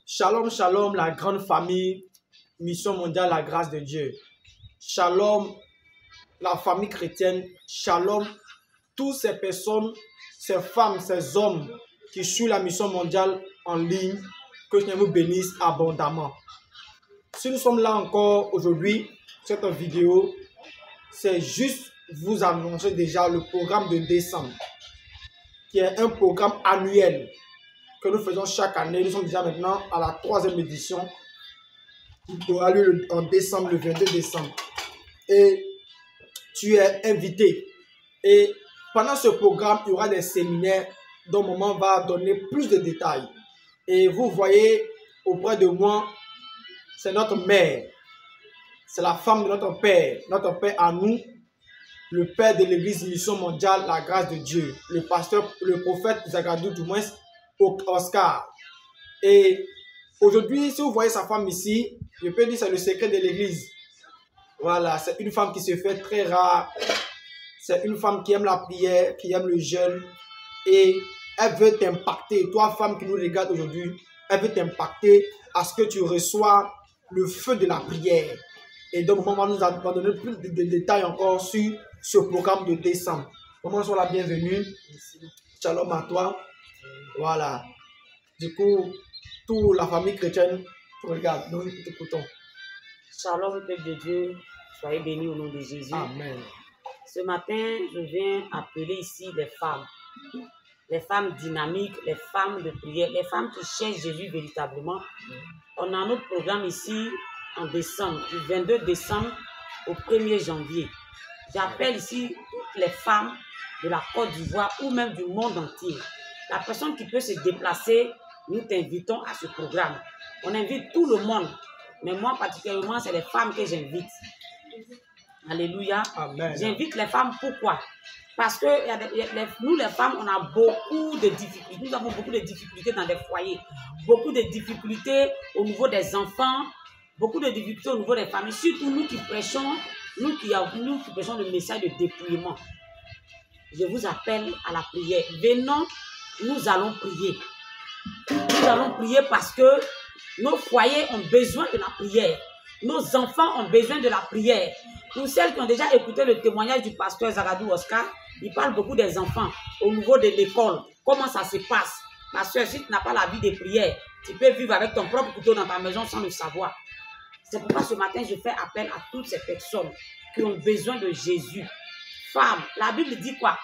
Shalom, shalom, la grande famille, Mission mondiale, la grâce de Dieu. Shalom, la famille chrétienne. Shalom, toutes ces personnes, ces femmes, ces hommes qui suivent la mission mondiale en ligne. Que Dieu vous bénisse abondamment. Si nous sommes là encore aujourd'hui, cette vidéo, c'est juste vous annoncer déjà le programme de décembre, qui est un programme annuel que nous faisons chaque année. Nous sommes déjà maintenant à la 3e édition qui aura lieu en décembre, le 22 décembre. Et tu es invité. Et pendant ce programme, il y aura des séminaires dont maman va donner plus de détails. Et vous voyez auprès de moi, c'est notre mère. C'est la femme de notre père à nous, le père de l'église Mission mondiale, la grâce de Dieu, le pasteur, le prophète Zagadou, du moins Oscar. Et aujourd'hui, si vous voyez sa femme ici, je peux dire que c'est le secret de l'église. Voilà, c'est une femme qui se fait très rare. C'est une femme qui aime la prière, qui aime le jeûne. Et elle veut t'impacter. Toi, femme qui nous regarde aujourd'hui, elle veut t'impacter à ce que tu reçois le feu de la prière. Et donc, maman nous a donné plus de détails encore sur ce programme de décembre. Maman, sois la bienvenue. Shalom à toi. Voilà. Du coup, toute la famille chrétienne, regarde, nous t'écoutons. Shalom, peuple de Dieu. Soyez bénis au nom de Jésus. Amen. Ce matin, je viens appeler ici les femmes dynamiques, les femmes de prière, les femmes qui cherchent Jésus véritablement. On a notre programme ici en décembre, du 22 décembre au 1er janvier. J'appelle ici toutes les femmes de la Côte d'Ivoire ou même du monde entier. La personne qui peut se déplacer, nous t'invitons à ce programme. On invite tout le monde, mais moi particulièrement, c'est les femmes que j'invite. Alléluia. J'invite les femmes, pourquoi? Parce que nous, les femmes, on a beaucoup de difficultés. Nous avons beaucoup de difficultés dans les foyers. Beaucoup de difficultés au niveau des enfants. Beaucoup de difficultés au niveau des familles. Surtout nous qui prêchons, nous qui prêchons le message de dépouillement. Je vous appelle à la prière. Venons, nous allons prier. Nous allons prier parce que nos foyers ont besoin de la prière. Nos enfants ont besoin de la prière. Pour celles qui ont déjà écouté le témoignage du pasteur Zagadou Oscar, il parle beaucoup des enfants au niveau de l'école. Comment ça se passe? Ma soeur, si tu n'as pas la vie de prière, tu peux vivre avec ton propre couteau dans ta maison sans le savoir. C'est pourquoi ce matin, je fais appel à toutes ces personnes qui ont besoin de Jésus. Femmes, la Bible dit quoi?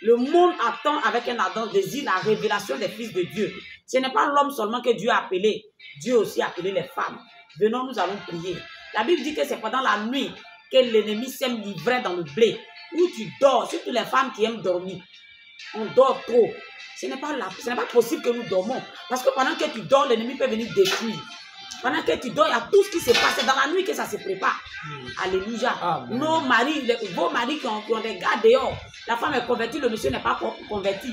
Le monde attend avec un ardent désir la révélation des fils de Dieu. Ce n'est pas l'homme seulement que Dieu a appelé. Dieu aussi a appelé les femmes. Venons, nous allons prier. La Bible dit que c'est pendant la nuit que l'ennemi sème l'ivraie dans le blé. Où tu dors, surtout les femmes qui aiment dormir. On dort trop. Ce n'est pas possible que nous dormons. Parce que pendant que tu dors, l'ennemi peut venir détruire. Pendant que tu dors, il y a tout ce qui se passe. C'est dans la nuit que ça se prépare. Alléluia. Amen. Nos maris, vos maris qui ont des gars dehors, la femme est convertie, le monsieur n'est pas converti.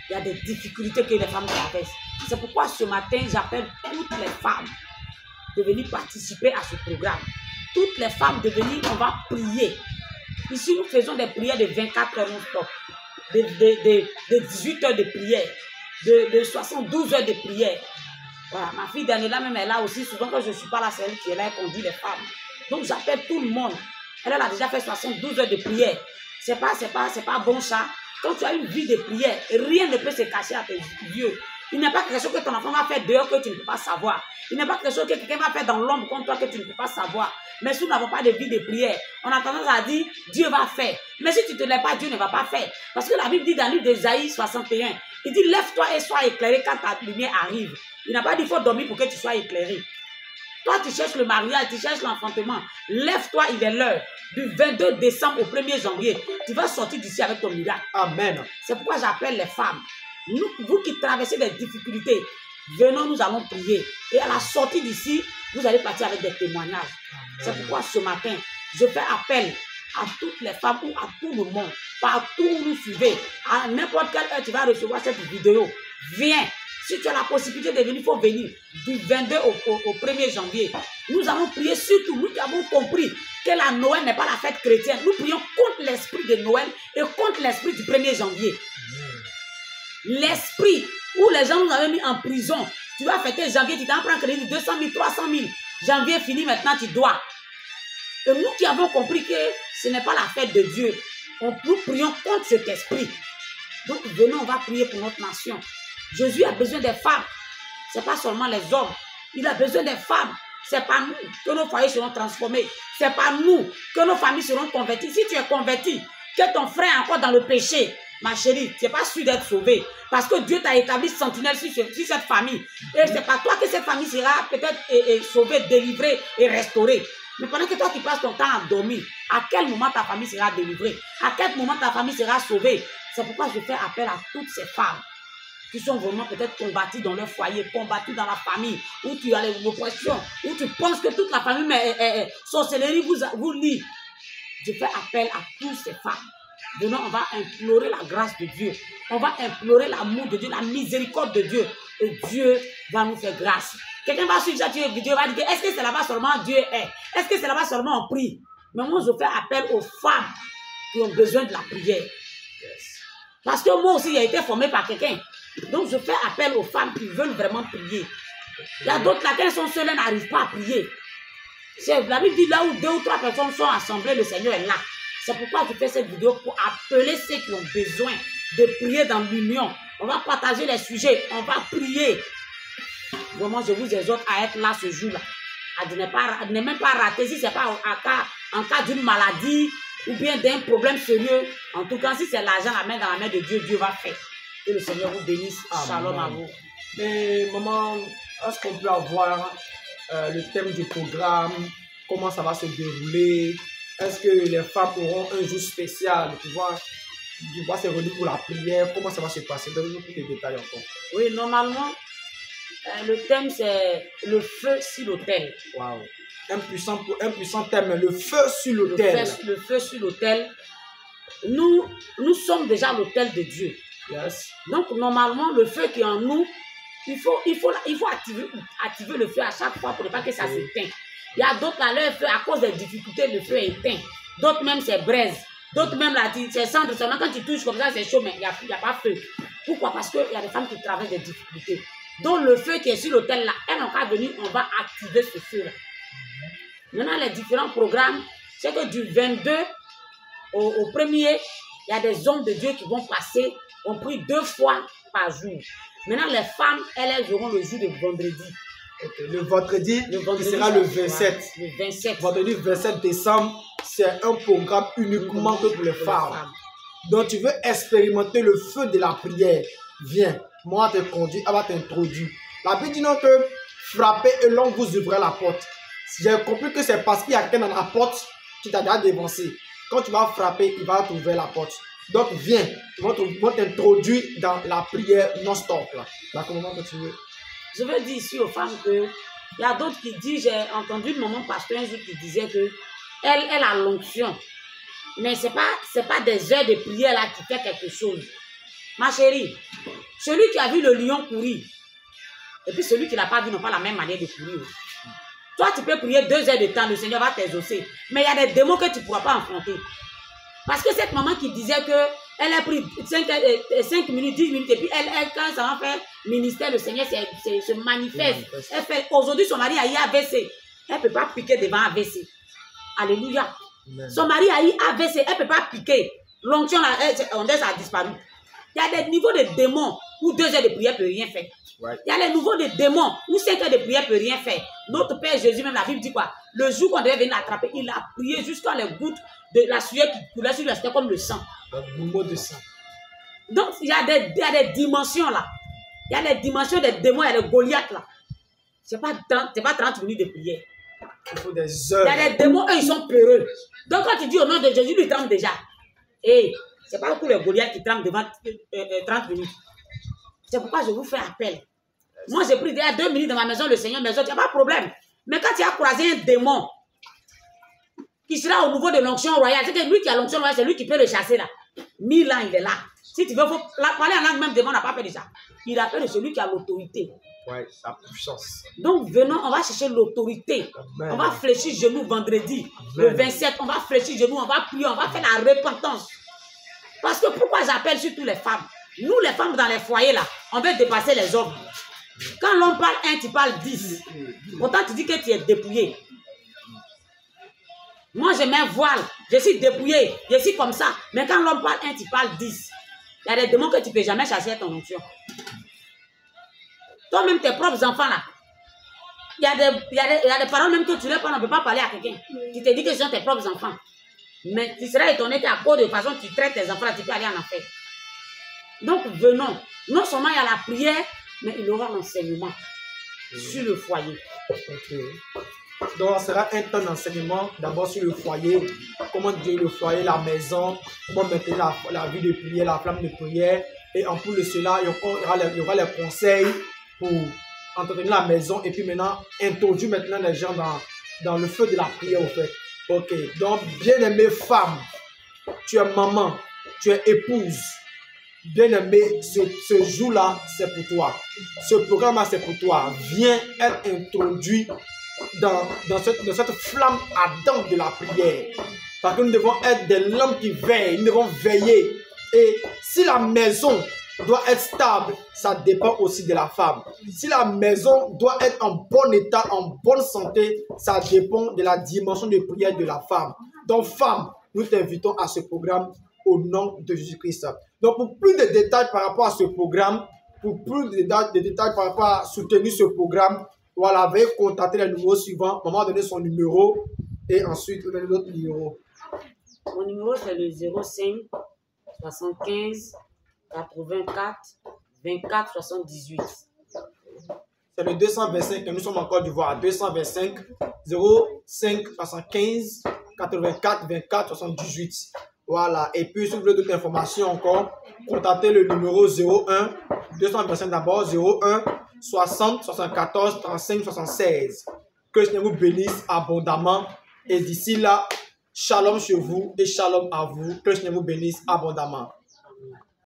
Il y a des difficultés que les femmes traversent. C'est pourquoi ce matin, j'appelle toutes les femmes de venir participer à ce programme. Toutes les femmes de venir, on va prier. Ici, nous faisons des prières de 24 heures non-stop, de 18 heures de prière, de 72 heures de prière. Voilà, ma fille Daniela, même elle est là aussi. Souvent, quand je ne suis pas là, c'est elle qui est là et conduit les femmes. Donc, j'appelle tout le monde. Elle a déjà fait 72 heures de prière. C'est pas bon ça. Quand tu as une vie de prière, rien ne peut se cacher à tes yeux. Il n'est pas quelque chose que ton enfant va faire dehors que tu ne peux pas savoir. Il n'est pas quelque chose que quelqu'un va faire dans l'ombre contre toi que tu ne peux pas savoir. Mais si nous n'avons pas de vie de prière, on a tendance à dire Dieu va faire. Mais si tu ne te lèves pas, Dieu ne va pas faire. Parce que la Bible dit dans le livre d'Ésaïe 61, il dit lève-toi et sois éclairé quand ta lumière arrive. Il n'a pas dit il faut dormir pour que tu sois éclairé. Toi, tu cherches le mariage, tu cherches l'enfantement. Lève-toi, il est l'heure. Du 22 décembre au 1er janvier, tu vas sortir d'ici avec ton miracle. Amen. C'est pourquoi j'appelle les femmes. Vous qui traversez des difficultés, venons, nous allons prier. Et à la sortie d'ici, vous allez partir avec des témoignages. C'est pourquoi ce matin, je fais appel à toutes les femmes ou à tout le monde, partout où nous suivez. À n'importe quelle heure, tu vas recevoir cette vidéo. Viens. Si tu as la possibilité de venir, il faut venir du 22 au 1er janvier. Nous allons prier surtout, nous qui avons compris que la Noël n'est pas la fête chrétienne. Nous prions contre l'esprit de Noël et contre l'esprit du 1er janvier. L'esprit où les gens nous avaient mis en prison Tu dois fêter janvier, tu t'en prends crédit 200 000, 300 000. Janvier fini, maintenant tu dois. Et nous qui avons compris que ce n'est pas la fête de Dieu, nous prions contre cet esprit. Donc venons, on va prier pour notre nation. Jésus a besoin des femmes. Ce n'est pas seulement les hommes. Il a besoin des femmes. Ce n'est pas nous que nos foyers seront transformés. Ce n'est pas nous que nos familles seront converties. Si tu es converti, que ton frère est encore dans le péché, ma chérie, tu n'es pas sûr d'être sauvé. Parce que Dieu t'a établi sentinelle sur cette famille. Et ce n'est pas toi que cette famille sera peut-être sauvée, délivrée et restaurée. Mais pendant que toi tu passes ton temps à dormir, à quel moment ta famille sera délivrée? À quel moment ta famille sera sauvée? C'est pourquoi je fais appel à toutes ces femmes qui sont vraiment peut-être combattues dans leur foyer, combattues dans la famille, où tu as les oppressions, où tu penses que toute la famille sorcellerie vous lie. Je fais appel à toutes ces femmes. Venons, on va implorer la grâce de Dieu. On va implorer l'amour de Dieu, la miséricorde de Dieu. Et Dieu va nous faire grâce. Quelqu'un va suivre cette vidéo et va dire, est-ce que c'est là-bas seulement Dieu est? Est-ce que c'est là-bas seulement on prie? Mais moi, je fais appel aux femmes qui ont besoin de la prière. Yes. Parce que moi aussi, j'ai été formé par quelqu'un. Donc, je fais appel aux femmes qui veulent vraiment prier. Il y a d'autres là, qui sont seules, elles n'arrivent pas à prier. La Bible dit là où 2 ou 3 personnes sont assemblées, le Seigneur est là. C'est pourquoi je fais cette vidéo pour appeler ceux qui ont besoin de prier dans l'union. On va partager les sujets, on va prier. Vraiment, je vous exhorte à être là ce jour-là. À ne même pas rater si ce n'est pas en cas d'une maladie ou bien d'un problème sérieux. En tout cas, si c'est l'argent la main dans la main de Dieu, Dieu va faire. Que le Seigneur vous bénisse. Amen. Shalom à vous. Mais maman, est-ce qu'on peut avoir le thème du programme? Comment ça va se dérouler? Est-ce que les femmes auront un jour spécial de pouvoir se réunir pour la prière? Comment ça va se passer? Donnez-nous tous les détails encore. Oui, normalement, le thème c'est le feu sur l'autel. Waouh! Un puissant thème, le feu sur l'autel. Le feu sur l'autel. Nous sommes déjà l'autel de Dieu. Yes. Donc, normalement, le feu qui est en nous, il faut activer le feu à chaque fois pour ne pas que ça s'éteigne. Il y a d'autres là, leur feu, à cause des difficultés, le feu est éteint. D'autres même, c'est braise. D'autres même, là, c'est cendre seulement. Quand tu touches comme ça, c'est chaud, mais il n'y a pas feu. Pourquoi? Parce qu'il y a des femmes qui traversent des difficultés. Donc, le feu qui est sur l'autel là, elles n'ont qu'à venir, on va activer ce feu-là. Maintenant, les différents programmes, c'est que du 22 au 1er, il y a des hommes de Dieu qui vont passer. On prie 2 fois par jour. Maintenant, les femmes, elles auront le jour de vendredi. Okay. Le vendredi qui sera le 27. Le 27. Vendredi 27 décembre, c'est un programme uniquement pour les femmes. Donc, tu veux expérimenter le feu de la prière. Viens, moi, te conduis, elle va t'introduire. La Bible dit non que frappez et l'on vous ouvrira la porte. J'ai compris que c'est parce qu'il y a quelqu'un dans la porte qui t'a déjà dévancé. Quand tu vas frapper, il va t'ouvrir la porte. Donc, viens, ils vont t'introduire dans la prière non-stop. Comment tu veux? Je veux dire ici aux femmes que il y a d'autres qui disent, j'ai entendu une maman pasteur un jour qui disait que elle a l'onction. Mais ce n'est pas des heures de prière là qui fait quelque chose. Ma chérie, celui qui a vu le lion courir, et puis celui qui ne l'a pas vu n'a pas la même manière de courir. Toi, tu peux prier 2 heures de temps, le Seigneur va t'exaucer. Mais il y a des démons que tu ne pourras pas affronter. Parce que cette maman qui disait qu'elle a pris 5 minutes, 10 minutes, et puis elle quand ça va faire ministère, le Seigneur se manifeste. Elle fait, aujourd'hui, son mari a eu AVC. Elle ne peut pas piquer devant AVC. Alléluia. Amen. Son mari a eu AVC. Elle ne peut pas piquer. L'onction, ça a disparu. Il y a des niveaux de démons où 2 heures de prière ne peut rien faire. Right. Il y a les niveaux de démons où 5 heures de prière ne peut rien faire. Notre Père Jésus, même la Bible dit quoi? Le jour qu'on devait venir l'attraper, il a prié jusqu'à les gouttes de la sueur qui coulait sur lui, c'était comme le sang. Un mouvement de sang. Donc, il y a des dimensions là. Il y a les dimensions des démons, il y a les Goliaths là. Ce n'est pas 30 minutes de prière. Il faut des heures. Il y a des démons, eux, ils sont peureux. Donc, quand tu dis au nom de Jésus, lui, il tremble déjà. Et ce n'est pas tous les Goliaths qui tremblent devant 30 minutes. C'est pourquoi je vous fais appel. Moi, j'ai pris déjà 2 minutes dans ma maison, le Seigneur, mais il n'y a pas de problème. Mais quand tu as croisé un démon qui sera au niveau de l'onction royale, c'est que lui qui a l'onction royale, c'est lui qui peut le chasser là. 1000 ans, il est là. Si tu veux parler en langue, même démon n'a pas peur de ça. Il a peur de celui qui a l'autorité. Oui, la puissance. Donc, venons, on va chercher l'autorité. On va fléchir genoux vendredi, le 27. On va fléchir genoux, on va prier, on va faire la repentance. Parce que pourquoi j'appelle surtout les femmes? Nous, les femmes dans les foyers, là, on veut dépasser les hommes. Quand l'homme parle 1, tu parles 10. Pourtant, tu dis que tu es dépouillé. Moi, je mets un voile. Je suis dépouillé. Je suis comme ça. Mais quand l'homme parle 1, tu parles 10. Il y a des démons que tu ne peux jamais chasser à ton onction. Toi-même, tes propres enfants là. Il y a des parents même que tu leur parles, on ne peut pas parler à quelqu'un. Tu te dis que ce sont tes propres enfants. Mais tu seras étonné qu'à cause de façon tu traites tes enfants là, tu peux aller en enfer. Donc venons. Non seulement il y a la prière, mais il y aura l'enseignement sur le foyer. Okay. Donc, ce sera un temps d'enseignement d'abord sur le foyer, comment diriger le foyer, la maison, comment maintenir la vie de prière, la flamme de prière. Et en plus de cela, il y aura les conseils pour entretenir la maison et puis maintenant introduire maintenant les gens dans le feu de la prière au fait. Ok, donc bien-aimée femme, tu es maman, tu es épouse. Bien-aimé, ce jour-là, c'est pour toi. Ce programme-là, c'est pour toi. Viens être introduit dans cette flamme ardente de la prière. Parce que nous devons être des lampes qui veillent. Nous devons veiller. Et si la maison doit être stable, ça dépend aussi de la femme. Si la maison doit être en bon état, en bonne santé, ça dépend de la dimension de prière de la femme. Donc, femme, nous t'invitons à ce programme au nom de Jésus-Christ. Donc, pour plus de détails par rapport à ce programme, pour plus de détails par rapport à soutenir ce programme, voilà, veuillez contacter les numéros suivants. Maman a donné son numéro et ensuite vous donnez l'autre numéro. Mon numéro c'est le 05 75 84 24 78. C'est le 225 et nous sommes en Côte d'Ivoire. 225 05 75 84 24 78. Voilà. Et puis, si vous voulez d'autres informations encore, contactez le numéro 01 225 d'abord 01 60 74 35 76. Que le Seigneur vous bénisse abondamment. Et d'ici là, shalom chez vous et shalom à vous. Que le Seigneur vous bénisse abondamment.